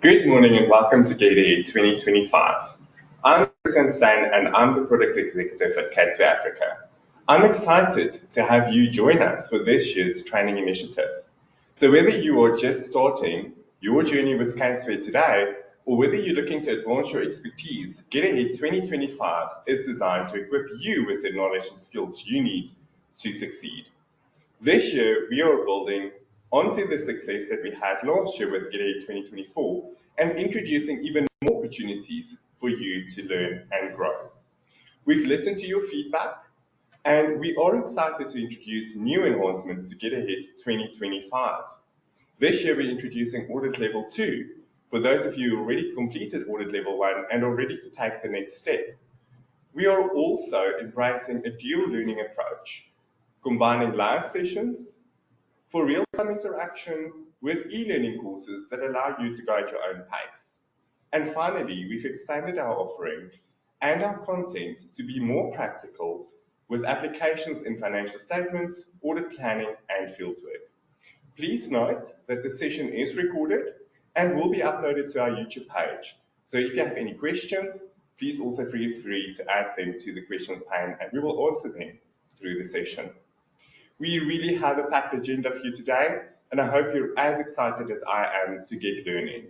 Good morning and welcome to Gate 2025. I'm Christian Stein and I'm the Product Executive at Caseware Africa. I'm excited to have you join us for this year's training initiative. So whether you are just starting your journey with Caseware today or whether you're looking to advance your expertise, Get Ahead 2025 is designed to equip you with the knowledge and skills you need to succeed. This year, we are building onto the success that we had last year with Get Ahead 2024 and introducing even more opportunities for you to learn and grow. We've listened to your feedback and we are excited to introduce new enhancements to Get Ahead 2025. This year, we're introducing Audit Level 2 for those of you who already completed Audit Level 1 and are ready to take the next step. We are also embracing a dual learning approach, combining live sessions for real-time interaction with e-learning courses that allow you to go at your own pace. And finally, we've expanded our offering and our content to be more practical with applications in financial statements, audit planning, and fieldwork. Please note that the session is recorded and will be uploaded to our YouTube page. So if you have any questions, please also feel free to add them to the question pane and we will answer them through the session. We really have a packed agenda for you today, and I hope you're as excited as I am to get learning.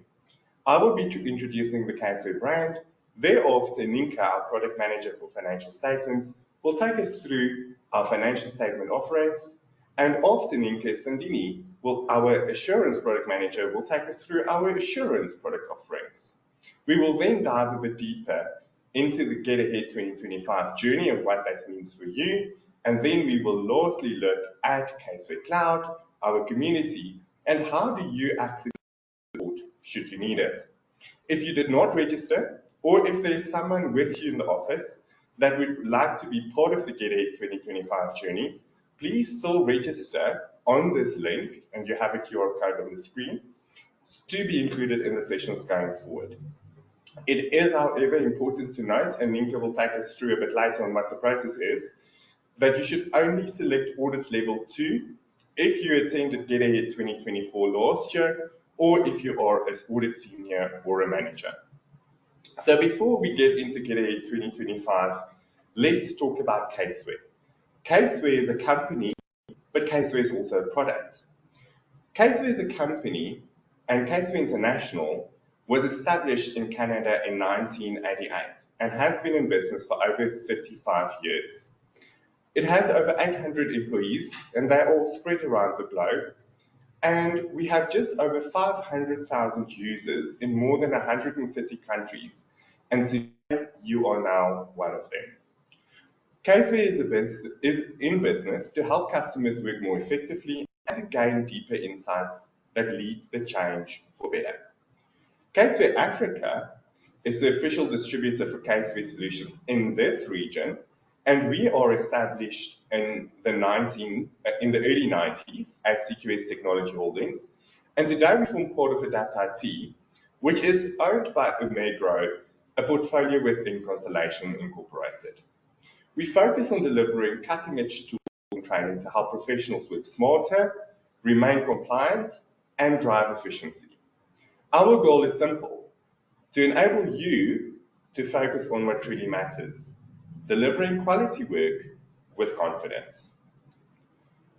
I will be introducing the Caseware brand. Thereafter, Ninka, our product manager for financial statements, will take us through our financial statement offerings. And after Ninka, Sandini, our assurance product manager, will take us through our assurance product offerings. We will then dive a bit deeper into the Get Ahead 2025 journey and what that means for you. And then we will lastly look at Caseware Cloud, our community, and how do you access support should you need it. If you did not register, or if there's someone with you in the office that would like to be part of the Get Ahead 2025 journey, please still register on this link, and you have a QR code on the screen, to be included in the sessions going forward. It is, however, important to note, and Ninka will take us through a bit later on what the process is, that you should only select Audit Level 2 if you attended Get Ahead 2024 last year or if you are an audit senior or a manager. So before we get into Get Ahead 2025, let's talk about Caseware. Caseware is a company, but Caseware is also a product. Caseware is a company, and Caseware International was established in Canada in 1988 and has been in business for over 35 years. It has over 800 employees, and they're all spread around the globe. And we have just over 500,000 users in more than 130 countries. And today, you are now one of them. Caseware is in business to help customers work more effectively and to gain deeper insights that lead the change for better. Caseware Africa is the official distributor for Caseware solutions in this region. And we are established in the early 90s as CQS Technology Holdings. And today we form part of Adapt IT, which is owned by Omegro, a portfolio within Constellation Incorporated. We focus on delivering cutting-edge tools and training to help professionals work smarter, remain compliant, and drive efficiency. Our goal is simple: to enable you to focus on what truly matters, delivering quality work with confidence.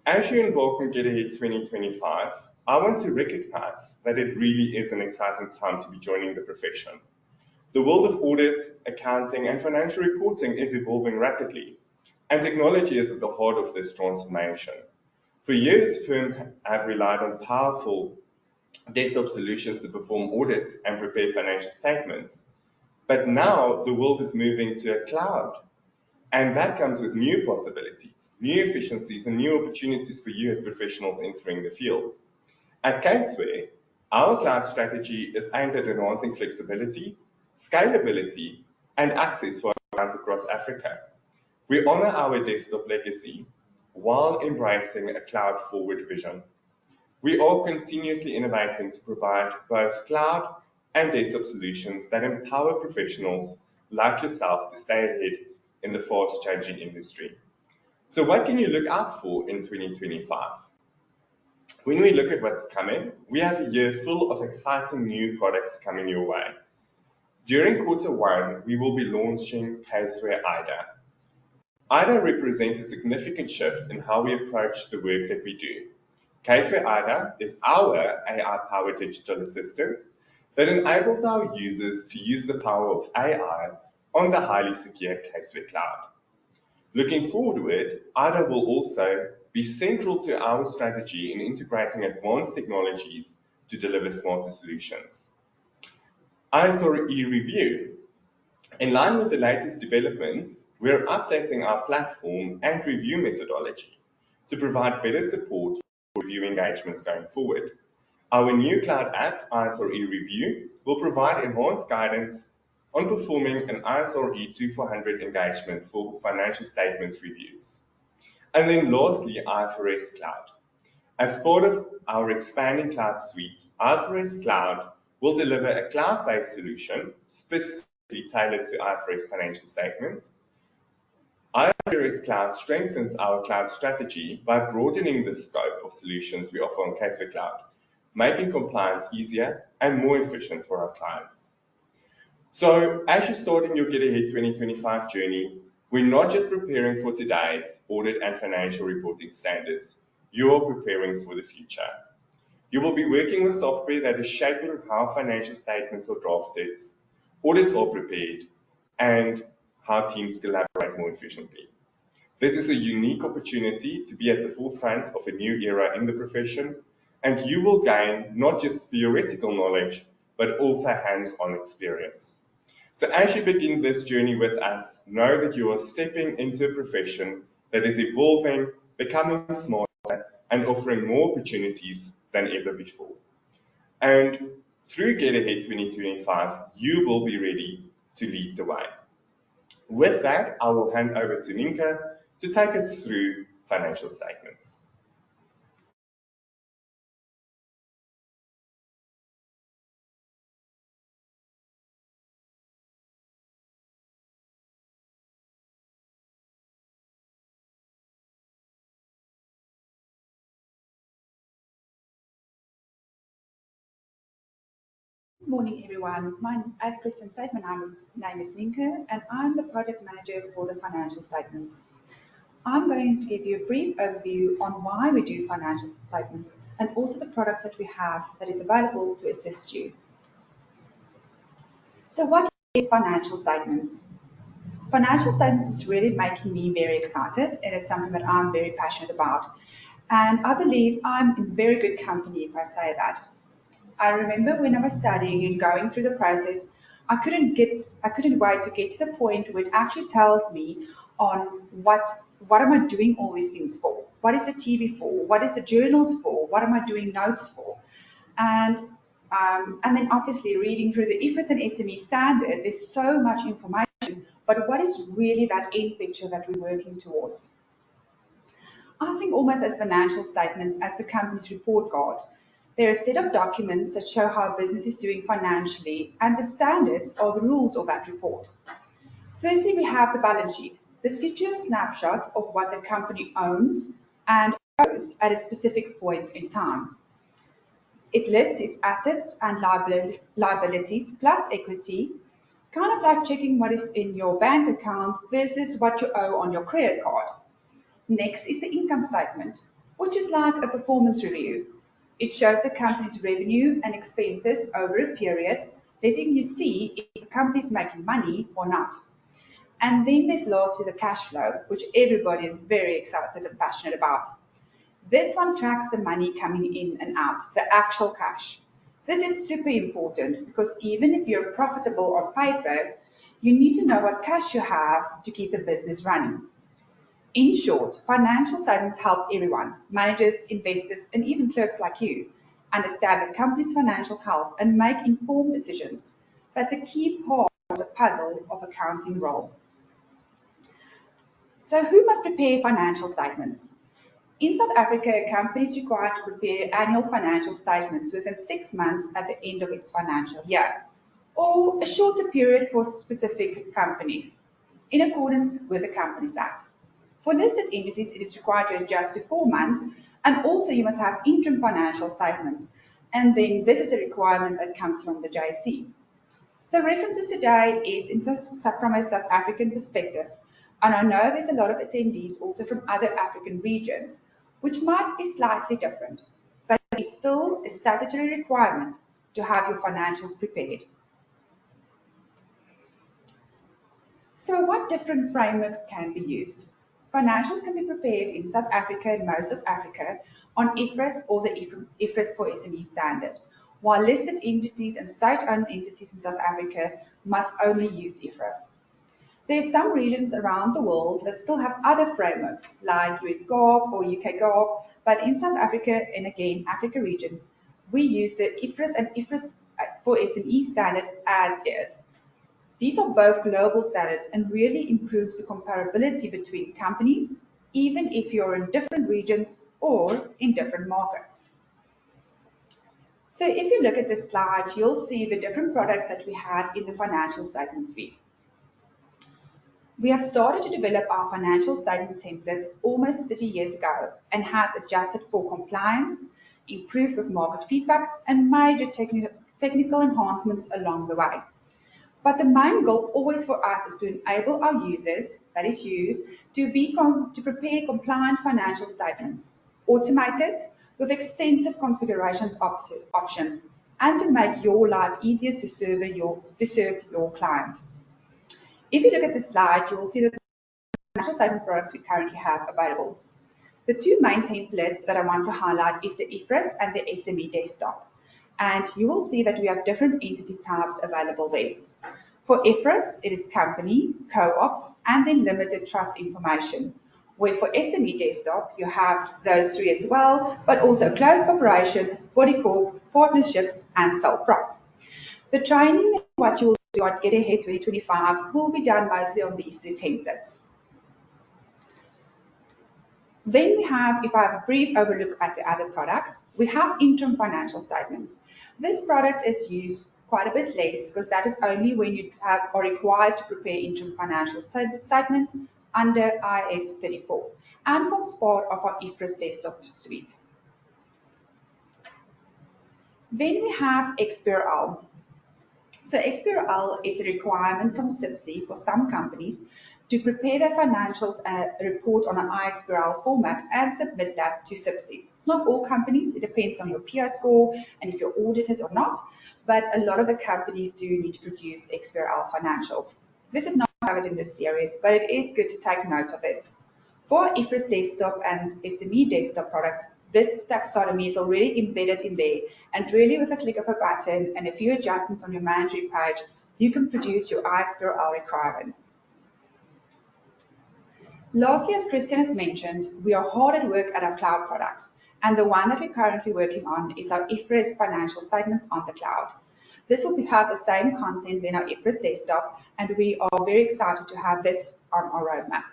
As you embark on Get Ahead 2025, I want to recognize that it really is an exciting time to be joining the profession. The world of audit, accounting, and financial reporting is evolving rapidly, and technology is at the heart of this transformation. For years, firms have relied on powerful desktop solutions to perform audits and prepare financial statements. But now the world is moving to a cloud. And that comes with new possibilities, new efficiencies, and new opportunities for you as professionals entering the field. At Caseware, our cloud strategy is aimed at enhancing flexibility, scalability, and access for our clients across Africa. We honor our desktop legacy while embracing a cloud-forward vision. We are continuously innovating to provide both cloud and desktop solutions that empower professionals like yourself to stay ahead in the fast-changing industry. So what can you look out for in 2025? When we look at what's coming, we have a year full of exciting new products coming your way. During Q1, we will be launching Caseware IDA. IDA represents a significant shift in how we approach the work that we do. Caseware IDA is our AI-powered digital assistant that enables our users to use the power of AI on the highly secure Caseware cloud. Looking forward, IDA will also be central to our strategy in integrating advanced technologies to deliver smarter solutions. ISRE review. In line with the latest developments, we're updating our platform and review methodology to provide better support for review engagements going forward. Our new cloud app, ISRE Review, will provide enhanced guidance on performing an ISRE 2400 engagement for financial statements reviews. And then lastly, IFRS Cloud. As part of our expanding cloud suite, IFRS Cloud will deliver a cloud-based solution specifically tailored to IFRS financial statements. IFRS Cloud strengthens our cloud strategy by broadening the scope of solutions we offer on Caseware Cloud, making compliance easier and more efficient for our clients. So as you start in your Get Ahead 2025 journey, we're not just preparing for today's audit and financial reporting standards, you are preparing for the future. You will be working with software that is shaping how financial statements are drafted, audits are prepared, and how teams collaborate more efficiently. This is a unique opportunity to be at the forefront of a new era in the profession, and you will gain not just theoretical knowledge, but also hands-on experience. So as you begin this journey with us, know that you are stepping into a profession that is evolving, becoming smarter, and offering more opportunities than ever before. And through Get Ahead 2025, you will be ready to lead the way. With that, I will hand over to Ninka to take us through financial statements. Good morning, everyone. As Kristen said, my name is Ninka, and I'm the project manager for the financial statements. I'm going to give you a brief overview on why we do financial statements and also the products that we have that is available to assist you. So what is financial statements? Financial statements is really making me very excited, and it's something that I'm very passionate about. And I believe I'm in very good company if I say that. I remember when I was studying and going through the process, I couldn't wait to get to the point where it actually tells me on what am I doing all these things for? What is the TV for? What is the journals for? What am I doing notes for? And then obviously reading through the IFRS and SME standard, there's so much information, but what is really that end picture that we're working towards? I think almost as financial statements as the company's report card. They're a set of documents that show how a business is doing financially, and the standards are the rules of that report. Firstly, we have the balance sheet. This gives you a snapshot of what the company owns and owes at a specific point in time. It lists its assets and liabilities plus equity, kind of like checking what is in your bank account versus what you owe on your credit card. Next is the income statement, which is like a performance review. It shows the company's revenue and expenses over a period, letting you see if the company is making money or not. And then there's lastly the cash flow, which everybody is very excited and passionate about. This one tracks the money coming in and out, the actual cash. This is super important because even if you're profitable on paper, you need to know what cash you have to keep the business running. In short, financial statements help everyone, managers, investors, and even clerks like you, understand the company's financial health and make informed decisions. That's a key part of the puzzle of accounting role. So who must prepare financial statements? In South Africa, a company is required to prepare annual financial statements within 6 months at the end of its financial year, or a shorter period for specific companies, in accordance with the Companies Act. For listed entities, it is required to adjust to 4 months, And also you must have interim financial statements. And then this is a requirement that comes from the JSE. So references today is from a South African perspective. And I know there's a lot of attendees also from other African regions, which might be slightly different, but it is still a statutory requirement to have your financials prepared. So what different frameworks can be used? Financials can be prepared in South Africa and most of Africa on IFRS or the IFRS for SME standard, while listed entities and state-owned entities in South Africa must only use IFRS. There are some regions around the world that still have other frameworks like US GAAP or UK GAAP, but in South Africa and again Africa regions, we use the IFRS and IFRS for SME standard as is. These are both global standards and really improves the comparability between companies, even if you're in different regions or in different markets. So if you look at this slide, you'll see the different products that we had in the financial statement suite. We have started to develop our financial statement templates almost 30 years ago and has adjusted for compliance, improved with market feedback, and major technical enhancements along the way. But the main goal always for us is to enable our users, that is you, to prepare compliant financial statements, automated with extensive configurations options, and to make your life easier to serve your client. If you look at the slide, you will see that the financial statement products we currently have available. The two main templates that I want to highlight is the IFRS and the SME desktop. And you will see that we have different entity types available there. For IFRS, it is company, co-ops, and then limited trust information. Where for SME desktop, you have those three as well, but also closed corporation, body corp, partnerships, and sole prop. The training and what you will do at Get Ahead 2025 will be done mostly on these two templates. Then we have, if I have a brief overlook at the other products, we have interim financial statements. This product is used quite a bit less because that is only when you are required to prepare interim financial statements under IAS 34 and forms part of our IFRS desktop suite. Then we have XBRL. So XBRL is a requirement from SIPC for some companies to prepare their financials and report on an iXBRL format and submit that to SIPC. It's not all companies, it depends on your PI score and if you're audited or not, but a lot of the companies do need to produce XBRL financials. This is not covered in this series, but it is good to take note of this. For IFRS desktop and SME desktop products, this taxonomy is already embedded in there, and really with a click of a button and a few adjustments on your mandatory page, you can produce your iXBRL requirements. Lastly, as Christian has mentioned, we are hard at work at our cloud products, and the one that we're currently working on is our IFRS financial statements on the cloud. This will have the same content in our IFRS desktop, and we are very excited to have this on our roadmap.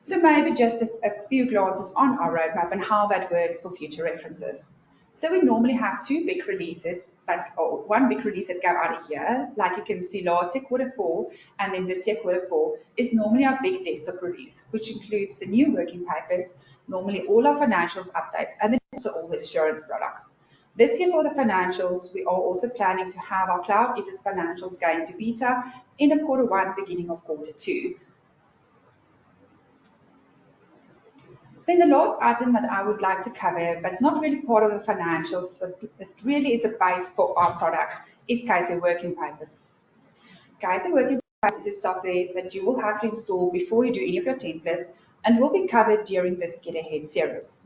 So maybe just a few glances on our roadmap and how that works for future references. So we normally have two big releases, or one big release that go out a year. Like you can see last year Q4 and then this year Q4 is normally our big desktop release, which includes the new working papers, normally all our financials updates, and then also all the insurance products. This year for the financials, we are also planning to have our cloud IFRS financials going to beta end of Q1, beginning of Q2. Then the last item that I would like to cover, but it's not really part of the financials, but it really is a base for our products, is Caseware Working Papers. Caseware Working Papers is a software that you will have to install before you do any of your templates and will be covered during this Get Ahead series.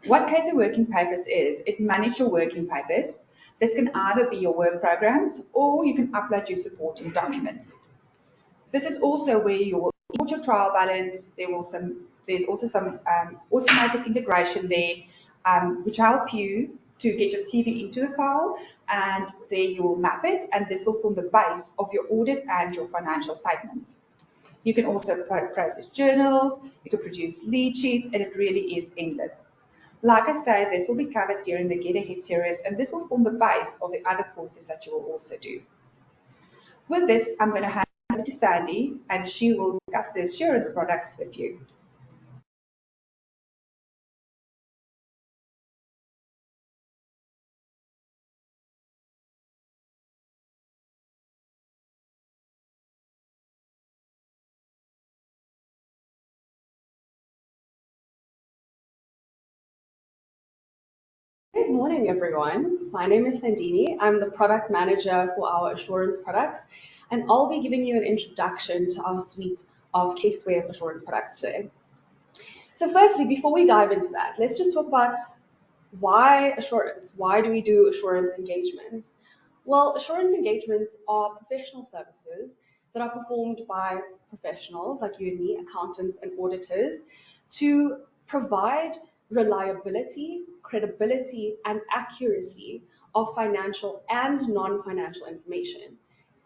What Caseware Working Papers is, it manages your working papers. This can either be your work programs or you can upload your supporting documents. This is also where you will import your trial balance. There's also some automated integration there, which help you to get your TB into the file, and there you will map it, and this will form the base of your audit and your financial statements. You can also process journals, you can produce lead sheets, and it really is endless. Like I say, this will be covered during the Get Ahead series, and this will form the base of the other courses that you will also do. With this, I'm going to hand over to Sandy, and she will discuss the assurance products with you. Good morning, everyone. My name is Sandini. I'm the product manager for our assurance products, and I'll be giving you an introduction to our suite of Caseware's assurance products today. So firstly, before we dive into that, let's just talk about why assurance? Why do we do assurance engagements? Well, assurance engagements are professional services that are performed by professionals like you and me, accountants and auditors, to provide reliability, credibility, and accuracy of financial and non-financial information.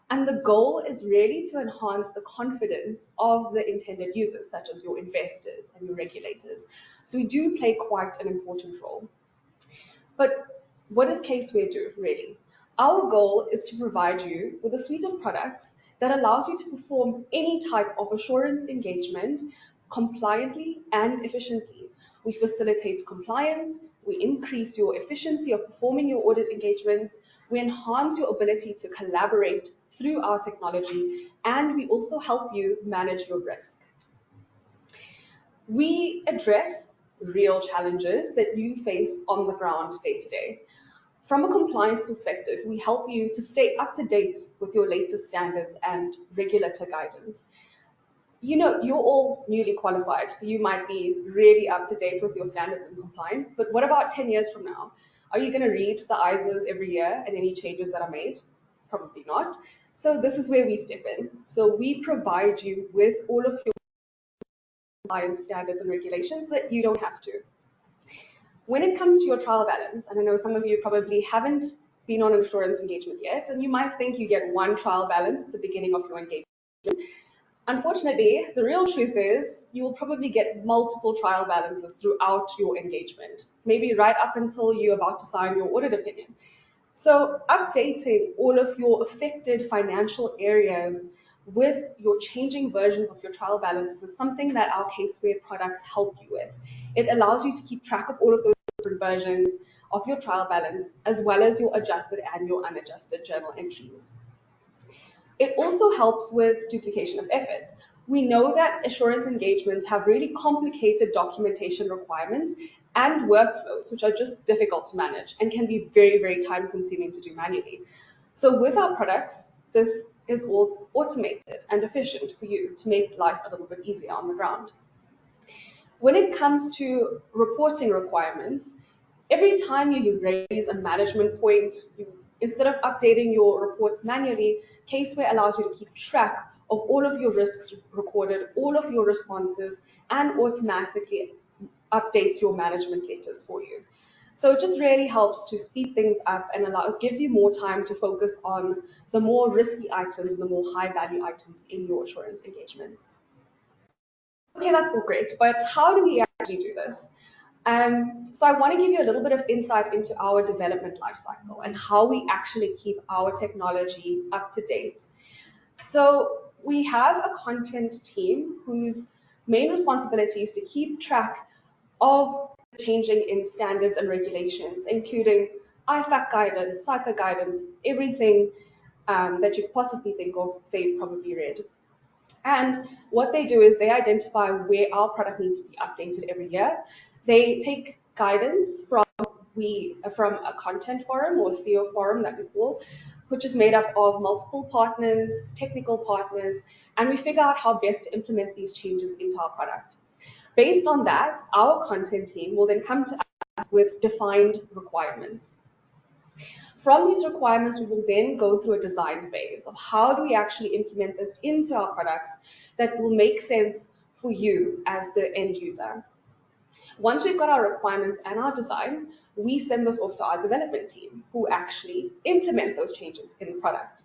And the goal is really to enhance the confidence of the intended users, such as your investors and your regulators. So we do play quite an important role. But what does Caseware do, really? Our goal is to provide you with a suite of products that allows you to perform any type of assurance engagement compliantly and efficiently. We facilitate compliance, we increase your efficiency of performing your audit engagements, we enhance your ability to collaborate through our technology, and we also help you manage your risk. We address real challenges that you face on the ground day to day. From a compliance perspective, we help you to stay up to date with your latest standards and regulator guidance. You know, you're all newly qualified, so you might be really up to date with your standards and compliance, but what about 10 years from now? Are you going to read the ISOs every year and any changes that are made? Probably not. So this is where we step in. So we provide you with all of your compliance standards and regulations so that you don't have to. When it comes to your trial balance, and I know some of you probably haven't been on an assurance engagement yet, and you might think you get one trial balance at the beginning of your engagement. Unfortunately, the real truth is you will probably get multiple trial balances throughout your engagement, maybe right up until you're about to sign your audit opinion. So updating all of your affected financial areas with your changing versions of your trial balances is something that our Caseware products help you with. It allows you to keep track of all of those different versions of your trial balance, as well as your adjusted and your unadjusted journal entries. It also helps with duplication of effort. We know that assurance engagements have really complicated documentation requirements and workflows, which are just difficult to manage and can be very, very time consuming to do manually. So with our products, this is all automated and efficient for you to make life a little bit easier on the ground. When it comes to reporting requirements, every time you raise a management point, instead of updating your reports manually, Caseware allows you to keep track of all of your risks recorded, all of your responses, and automatically updates your management letters for you. So it just really helps to speed things up and gives you more time to focus on the more risky items and the more high value items in your assurance engagements. Okay, that's all great, but how do we actually do this? So I want to give you a little bit of insight into our development lifecycle and how we actually keep our technology up to date. So we have a content team whose main responsibility is to keep track of changing in standards and regulations, including IFAC guidance, SACA guidance, everything that you possibly think of, they've probably read. And what they do is they identify where our product needs to be updated every year. They take guidance from a content forum or CEO forum that we call, which is made up of multiple partners, technical partners, and we figure out how best to implement these changes into our product. Based on that, our content team will then come to us with defined requirements. From these requirements, we will then go through a design phase of how do we actually implement this into our products that will make sense for you as the end user. Once we've got our requirements and our design, we send this off to our development team who actually implement those changes in the product.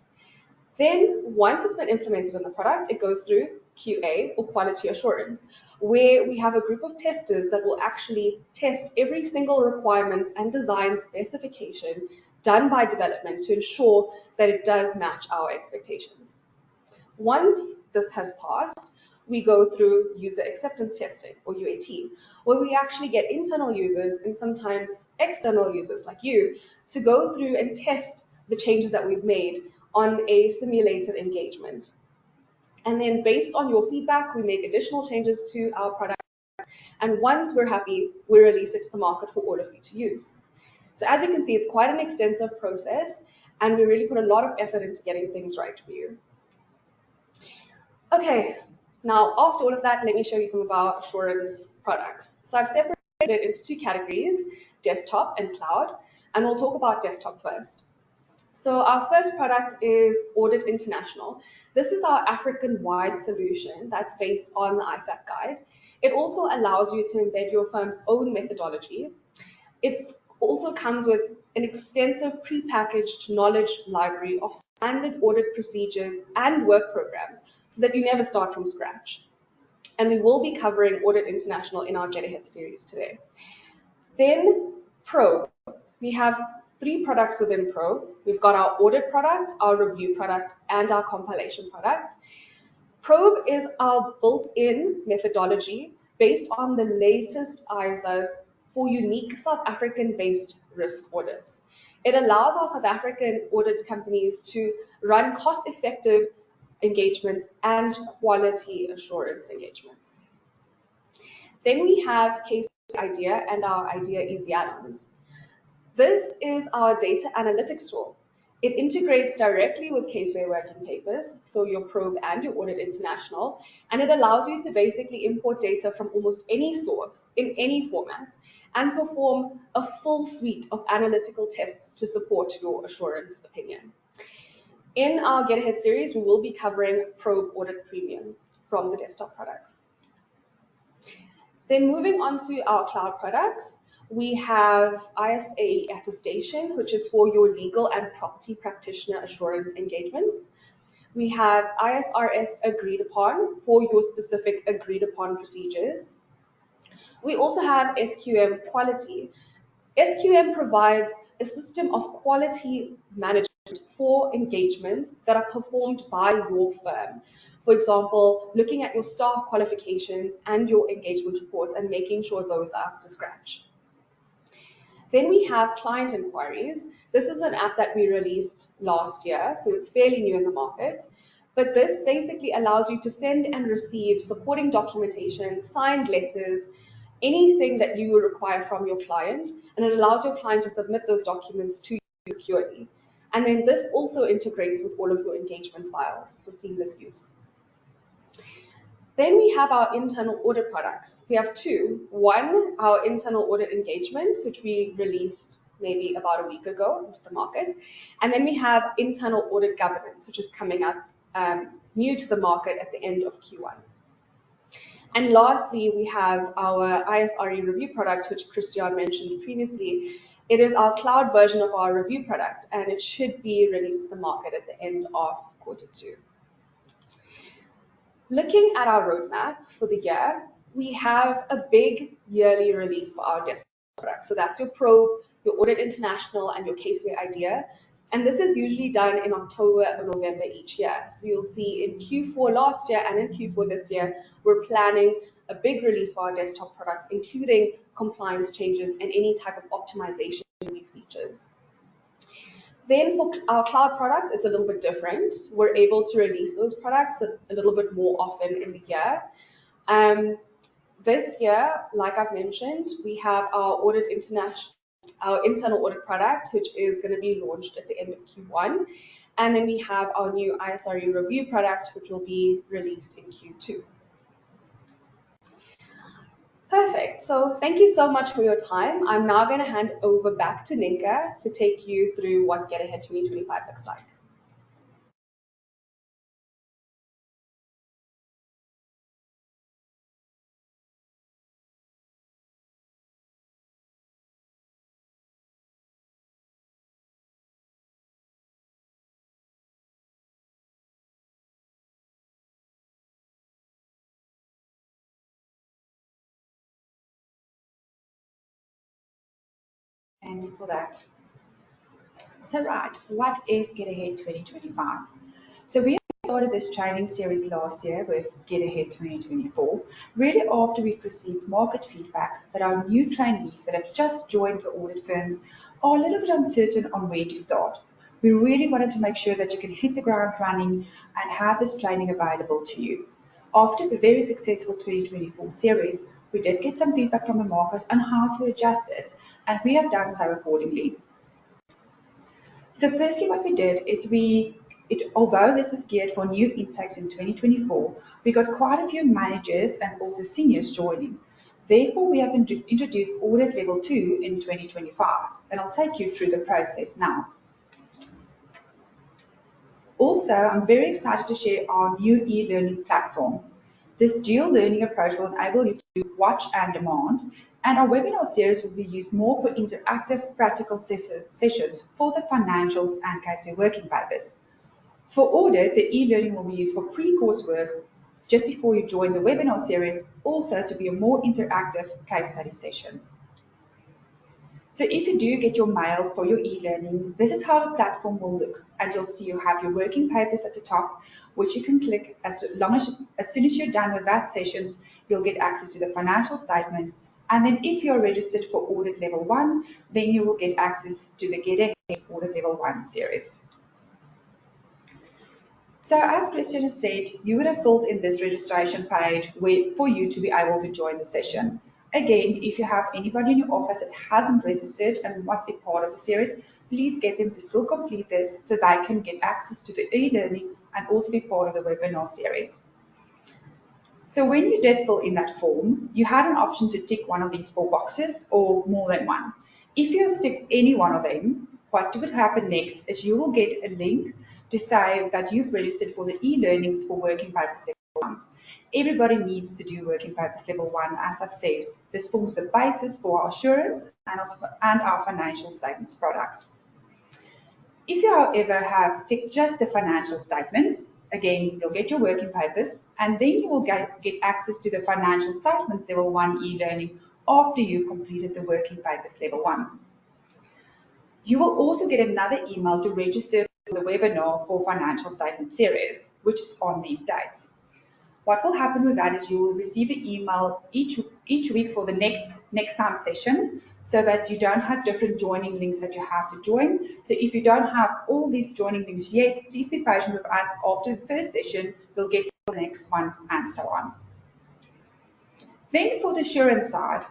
Then once it's been implemented in the product, it goes through QA or quality assurance, where we have a group of testers that will actually test every single requirements and design specification done by development to ensure that it does match our expectations. Once this has passed, we go through user acceptance testing or UAT, where we actually get internal users and sometimes external users like you to go through and test the changes that we've made on a simulated engagement. And then based on your feedback, we make additional changes to our product. And once we're happy, we release it to the market for all of you to use. So as you can see, it's quite an extensive process, and we really put a lot of effort into getting things right for you. Okay, now after all of that, let me show you some of our assurance products. So I've separated it into two categories, desktop and cloud, and we'll talk about desktop first. So our first product is Audit International. This is our African-wide solution that's based on the IFAC guide. It also allows you to embed your firm's own methodology. It also comes with an extensive pre-packaged knowledge library of standard audit procedures and work programs so that you never start from scratch. And we will be covering Audit International in our Get Ahead series today. Then Pro. We have 3 products within Pro. We've got our audit product, our review product, and our compilation product. Probe is our built-in methodology based on the latest ISAs for unique South African-based risk audits. It allows our South African audit companies to run cost-effective engagements and quality assurance engagements. Then we have Caseware Idea and our Idea Easy add-ons. This is our data analytics tool. It integrates directly with Caseware working papers, so your Probe and your Audit International, and it allows you to basically import data from almost any source in any format and perform a full suite of analytical tests to support your assurance opinion. In our Get Ahead series, we will be covering Probe Audit Premium from the desktop products. Then moving on to our cloud products, we have ISA attestation, which is for your legal and property practitioner assurance engagements. We have ISRS agreed upon for your specific agreed upon procedures. We also have SQM quality. SQM provides a system of quality management for engagements that are performed by your firm. For example, looking at your staff qualifications and your engagement reports and making sure those are up to scratch. Then we have client inquiries. This is an app that we released last year, so it's fairly new in the market. But this basically allows you to send and receive supporting documentation, signed letters, anything that you require from your client, and it allows your client to submit those documents to you securely. And then this also integrates with all of your engagement files for seamless use. Then we have our internal audit products. We have 2. One, our internal audit engagements, which we released maybe about a week ago into the market. And then we have internal audit governance, which is coming up new to the market at the end of Q1. And lastly, we have our ISRE review product, which Christian mentioned previously. It is our cloud version of our review product, and it should be released to the market at the end of Q2. Looking at our roadmap for the year, we have a big yearly release for our desktop products. So that's your Probe, your Audit International, and your Caseware Idea. And this is usually done in October or November each year. So you'll see in Q4 last year and in Q4 this year, we're planning a big release for our desktop products, including compliance changes and any type of optimization new features. Then for our cloud products, it's a little bit different. We're able to release those products a little bit more often in the year. This year, like I've mentioned, we have our Audit International, our internal audit product, which is going to be launched at the end of Q1. And then we have our new ISRE review product, which will be released in Q2. Perfect. So thank you so much for your time. I'm now going to hand over back to Ninka to take you through what Get Ahead 2025 looks like. And for that. So right, what is Get Ahead 2025? So we started this training series last year with Get Ahead 2024, really after we've received market feedback that our new trainees that have just joined the audit firms are a little bit uncertain on where to start. We really wanted to make sure that you can hit the ground running and have this training available to you. After the very successful 2024 series, we we did get some feedback from the market on how to adjust this, and we have done so accordingly. So firstly, what we did is although this was geared for new intakes in 2024, we got quite a few managers and also seniors joining. Therefore, we have introduced audit level 2 in 2025, and I'll take you through the process now. Also, I'm very excited to share our new e-learning platform. This dual learning approach will enable you to watch and demand, and our webinar series will be used more for interactive practical sessions for the financials and Caseware working papers. For audit, the e-learning will be used for pre-course work just before you join the webinar series, also to be a more interactive case study sessions. So if you do get your mail for your e-learning, this is how the platform will look, and you'll see you have your working papers at the top, which you can click as soon as you're done with that sessions, you'll get access to the financial statements. And then if you're registered for audit level 1, then you will get access to the Get Ahead audit level 1 series. So as Christian has said, you would have filled in this registration page for you to be able to join the session. Again, if you have anybody in your office that hasn't registered and must be part of the series, please get them to still complete this so they can get access to the e-learnings and also be part of the webinar series. So when you did fill in that form, you had an option to tick one of these 4 boxes or more than one. If you have ticked any one of them, what would happen next is you will get a link to say that you've registered for the e-learnings for working papers level 1. Everybody needs to do working papers level 1, as I've said. This forms the basis for our assurance and our financial statements products. If you, however, have ticked just the financial statements, again, you'll get your working papers, and then you will get access to the financial statements level 1 e-learning after you've completed the working papers level 1. You will also get another email to register for the webinar for financial statement series, which is on these dates. What will happen with that is you will receive an email each week for the next time session, so that you don't have different joining links that you have to join. So if you don't have all these joining links yet, please be patient with us. After the first session, you'll get the next one, and so on. Then for the assurance side,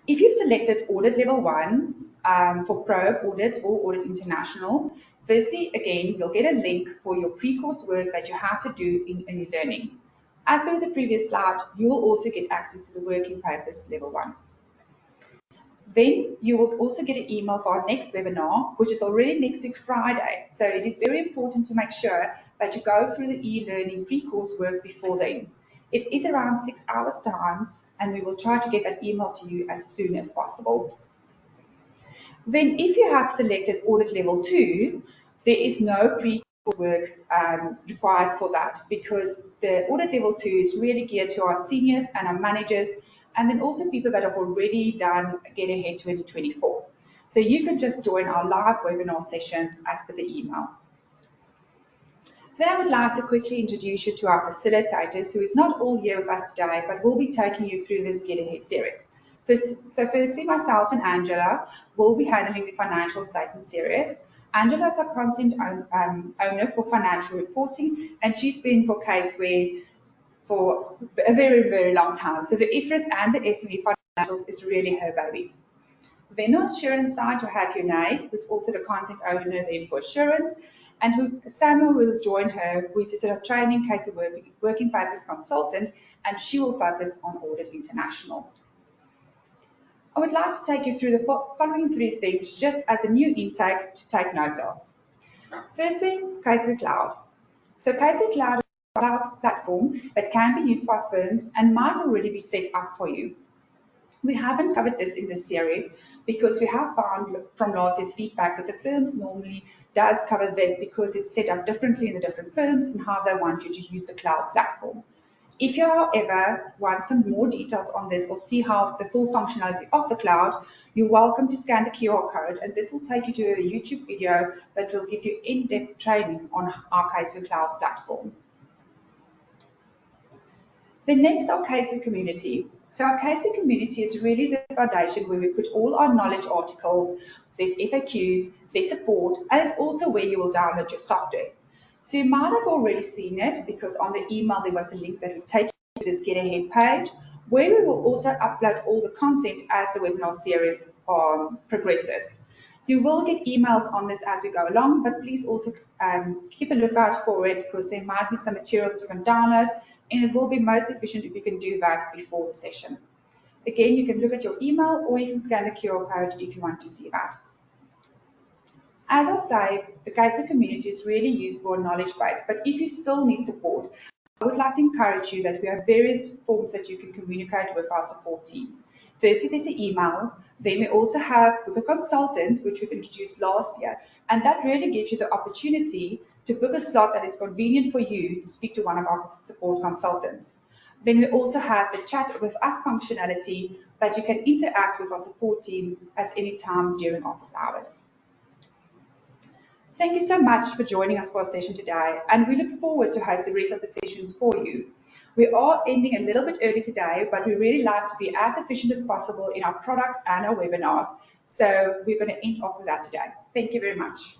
if you've selected audit level 1 for Pro Audit or Audit International, firstly, again, you'll get a link for your pre-course work that you have to do in e-learning. As per the previous slide, you will also get access to the working papers level 1. Then you will also get an email for our next webinar, which is already next week Friday. So it is very important to make sure that you go through the e-learning pre-course work before then. It is around 6 hours time, and we will try to get that email to you as soon as possible. Then if you have selected audit level 2, there is no pre-course work required for that, because the audit level 2 is really geared to our seniors and our managers, and then also people that have already done Get Ahead 2024. So you can just join our live webinar sessions as per the email. Then I would like to quickly introduce you to our facilitators, who is not all here with us today, but will be taking you through this Get Ahead series. So firstly, myself and Angela will be handling the financial statement series. Angela is our content owner for financial reporting, and she's been for Caseware for a very, very long time. So the IFRS and the SME financials is really her babies. Then on assurance side, you have Yunai, who's also the content owner then for assurance, and Samuel will join her, who is a sort of training Caseware working papers consultant, and she will focus on Audit International. I would like to take you through the following 3 things just as a new intake to take note of. Firstly, Caseware Cloud. So Caseware Cloud is a cloud platform that can be used by firms and might already be set up for you. We haven't covered this in this series because we have found from last year's feedback that the firms normally does cover this because it's set up differently in the different firms and how they want you to use the cloud platform. If you, however, want some more details on this or see how the full functionality of the cloud, you're welcome to scan the QR code, and this will take you to a YouTube video that will give you in-depth training on our Caseware Cloud platform. The next, our Caseware community. So our Caseware community is really the foundation where we put all our knowledge articles, there's FAQs, there's support, and it's also where you will download your software. So you might have already seen it because on the email there was a link that would take you to this Get Ahead page, where we will also upload all the content as the webinar series progresses. You will get emails on this as we go along, but please also keep a lookout for it because there might be some material that you can download, and it will be most efficient if you can do that before the session. Again, you can look at your email or you can scan the QR code if you want to see that. As I say, the Caseware community is really useful and knowledge base, but if you still need support, I would like to encourage you that we have various forms that you can communicate with our support team. Firstly, there's an email. Then we also have Book a Consultant, which we've introduced last year, and that really gives you the opportunity to book a slot that is convenient for you to speak to one of our support consultants. Then we also have the chat with us functionality that you can interact with our support team at any time during office hours. Thank you so much for joining us for our session today, and we look forward to host the rest of the sessions for you. We are ending a little bit early today, but we really like to be as efficient as possible in our products and our webinars. So we're going to end off with that today. Thank you very much.